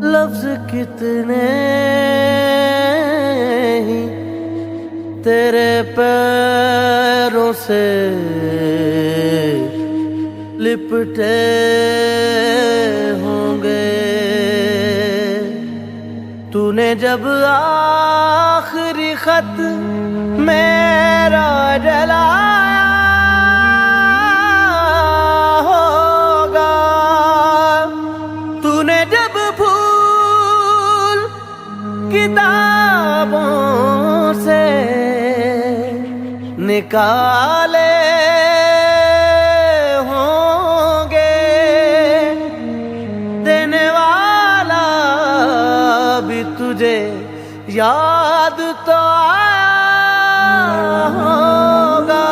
लफ्ज कितने ही तेरे पैरों से लिपटे होंगे। तूने जब आखिरी खत मेरा जलाया होगा, तूने जब फूल किताबों से निकाले होंगे, देने वाला भी तुझे याद तो आया होगा।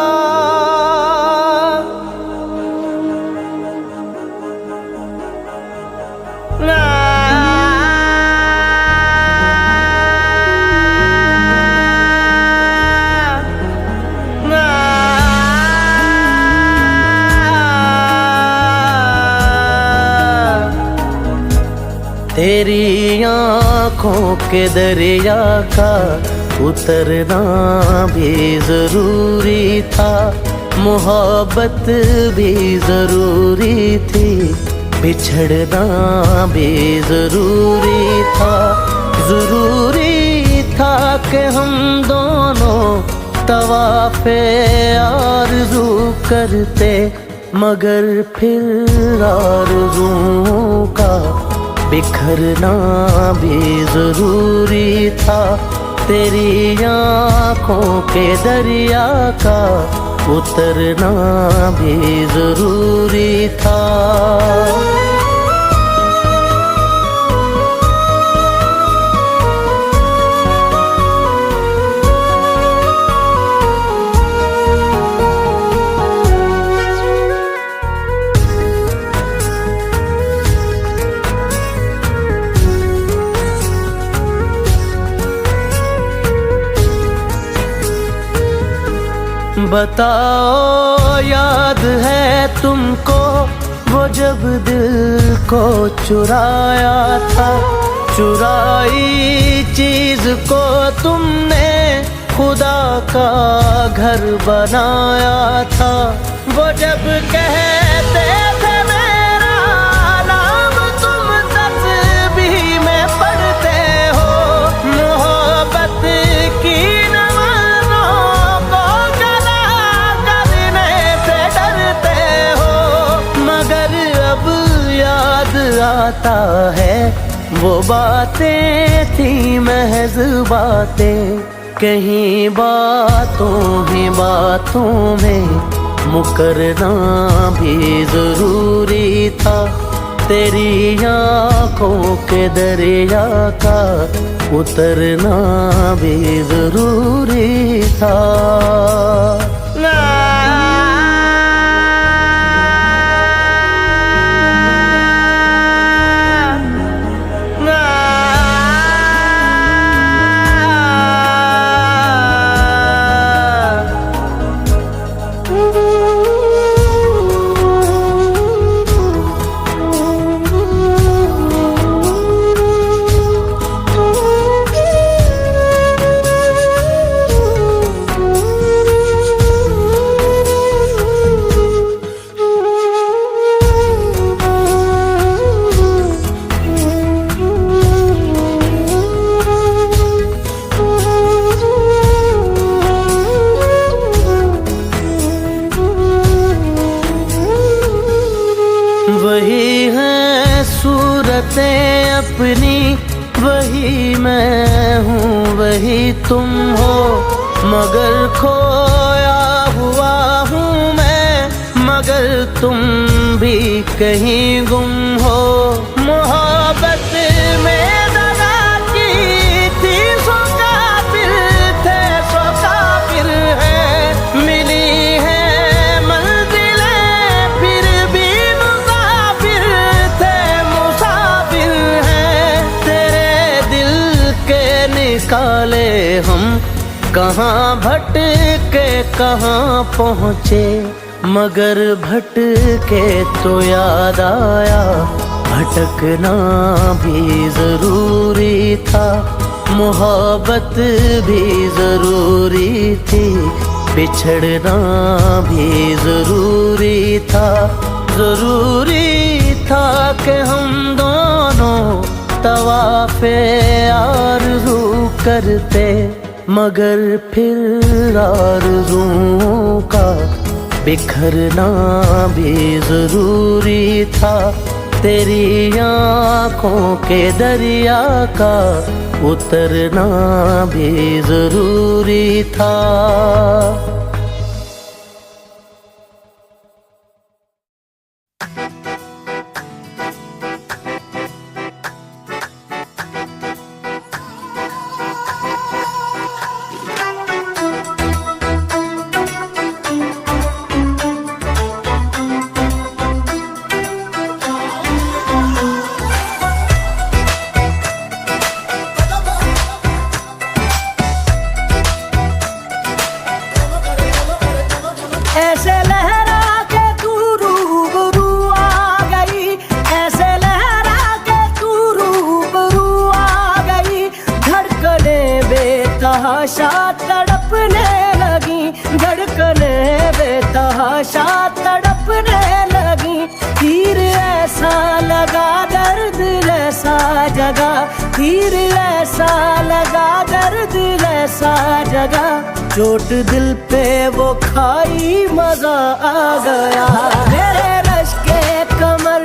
तेरी आँखों के दरिया का उतरना भी जरूरी था, मोहब्बत भी जरूरी थी, बिछड़ना भी जरूरी था। जरूरी था कि हम दोनों तवाफ़े आरज़ू करते, मगर फिर आरज़ुओं का बिखरना भी जरूरी था। तेरी आँखों के दरिया का उतरना भी जरूरी था। बताओ याद है तुमको वो जब दिल को चुराया था, चुराई चीज को तुमने खुदा का घर बनाया था। वो जब कहते थे मेरा नाम तुम तस्बीह में पढ़ते हो, मोहब्बत की आता है वो बातें थी महज बातें, कहीं बातों ही बातों में मुकरना भी जरूरी था। तेरी आँखों के दरिया का उतरना भी जरूरी था। वही है सूरतें अपनी, वही मैं हूँ वही तुम हो, मगर खोया हुआ हूँ मैं, मगर तुम भी कहीं गुम हो। मोहब्बत में दगा की थी सो काफिर थे, सो काफिर है, मिली है निकाले हम, कहाँ भटके कहाँ पहुँचे, मगर भटके तो याद आया भटकना भी जरूरी था, मोहब्बत भी जरूरी थी, बिछड़ना भी जरूरी था। जरूरी था कि हम दोनों तवाफ़े आरज़ू करते, मगर फिर आरज़ुओं का बिखरना भी जरूरी था। तेरी आँखों के दरिया का उतरना भी जरूरी था। ऐसे लहरा के तू रूबरू आ गई, ऐसे लहरा के तू रूबरू आ गई। धड़कने बेतहाशा तड़पने लगी, धड़कने बेतहाशा तड़पने लगी। तीर ऐसा लगा दर्द ऐसा जगा, तीर ऐसा लगा दर्द ऐसा जगा। चोट दिल पे वो खाई मजा आ गया। मेरे रश के कमर,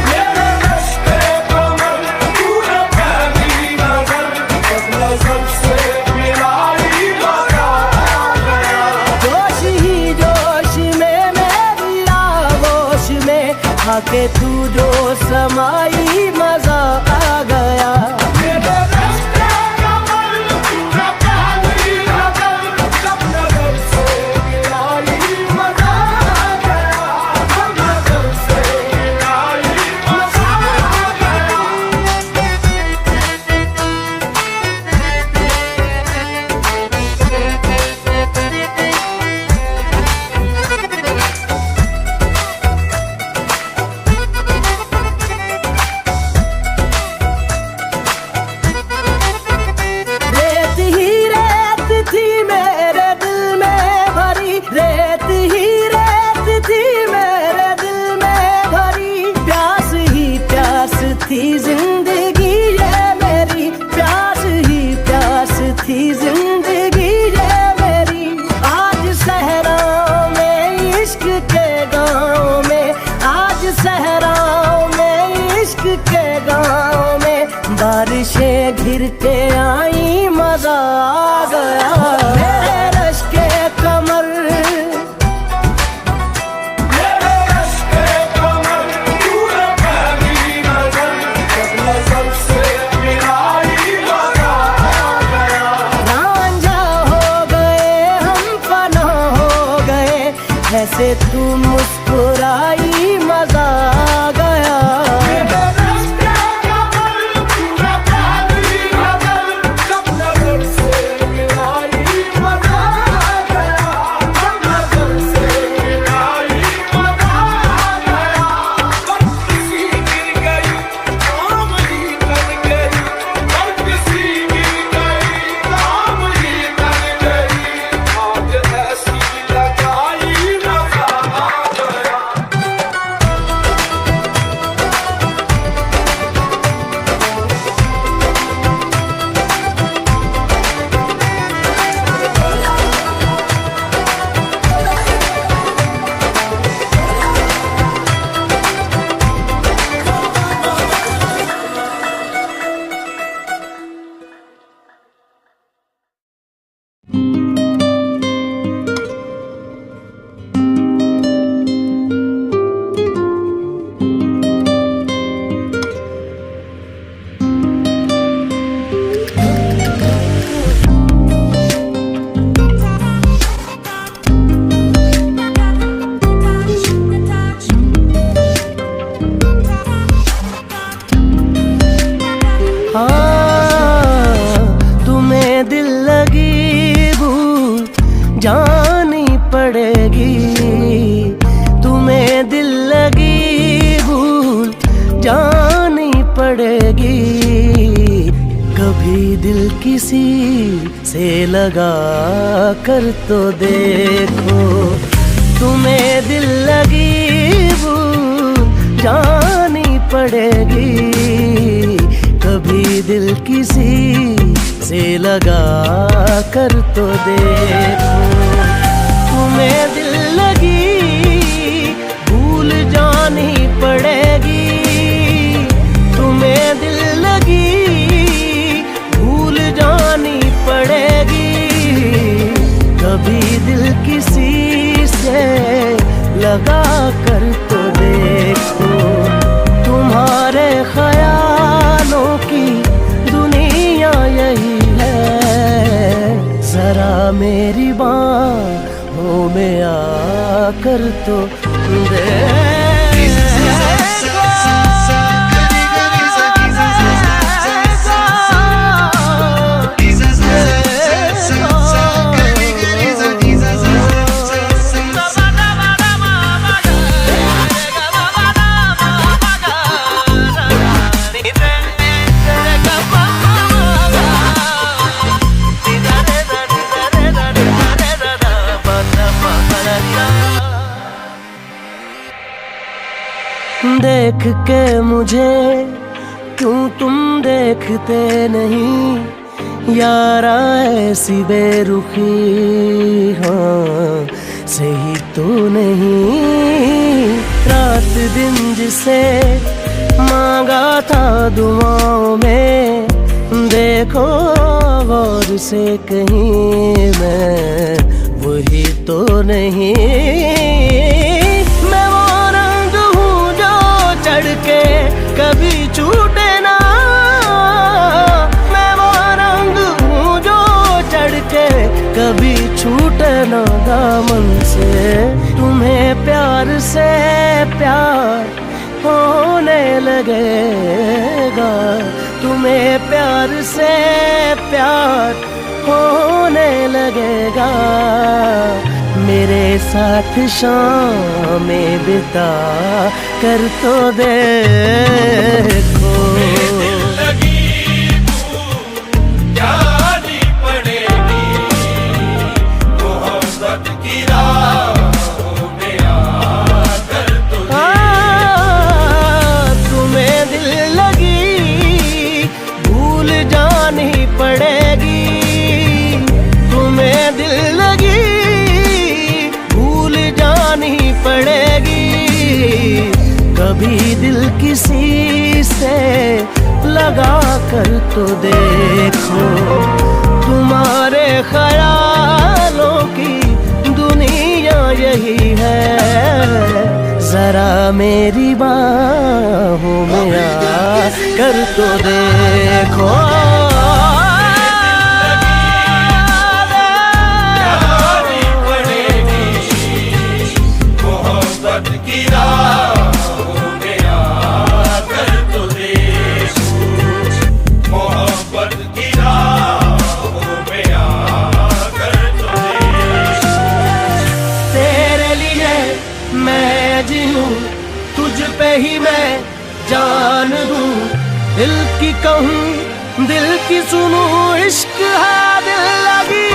मेरे रश के कमर, तूने पहली नजर, जब नजर से मिलाई मजा आ गया। जोश ही जोश में मेरी आगोश में आके तू जो समाई मजा आ गया। थी जिंदगी ये मेरी, प्यास ही प्यास थी जिंदगी ये मेरी। आज सहराओं में इश्क के गाँव में, आज सहराओं में इश्क के गाँव में बारिशें घिर के आई मजा आ गया। मेरे रश के कमर, ऐसे तू मुस्कुराई मजा आ गया। से लगा कर तो देखो। तुम्हें दिल लगी भूल जानी पड़ेगी, कभी दिल किसी से लगा कर तो देखो। तुम्हें दिल लगी भूल जानी पड़ेगी, तुम्हें दिल लगी भूल जानी पड़ेगी, कभी दिल किसी से लगा कर तो देखो। तुम्हारे ख्यालों की दुनिया यही है, जरा मेरी बाहों में आकर तो देखो। देख के मुझे क्यों तुम देखते नहीं, यारा ऐसी बेरुखी हाँ सही तो नहीं। रात दिन जिसे मांगा था दुआओं में, देखो गौर से कहीं मैं वही तो नहीं। मैं वो रंग हूँ जो चढ़ के कभी छूटे ना, मैं वो रंग हूँ जो चढ़ के कभी छूटे ना दामन से। तुम्हें प्यार से प्यार होने लगेगा, तुम्हें प्यार से प्यार होने लगेगा। मेरे साथ शामें बिता कर तो देखो। कभी दिल किसी से लगा कर तो देखो। तुम्हारे ख्यालों की दुनिया यही है, जरा मेरी बाहों में आ कर तो देखो। तुझ पे ही मैं जान दूं, दिल की कहूँ दिल की सुनूं, इश्क है दिल लगी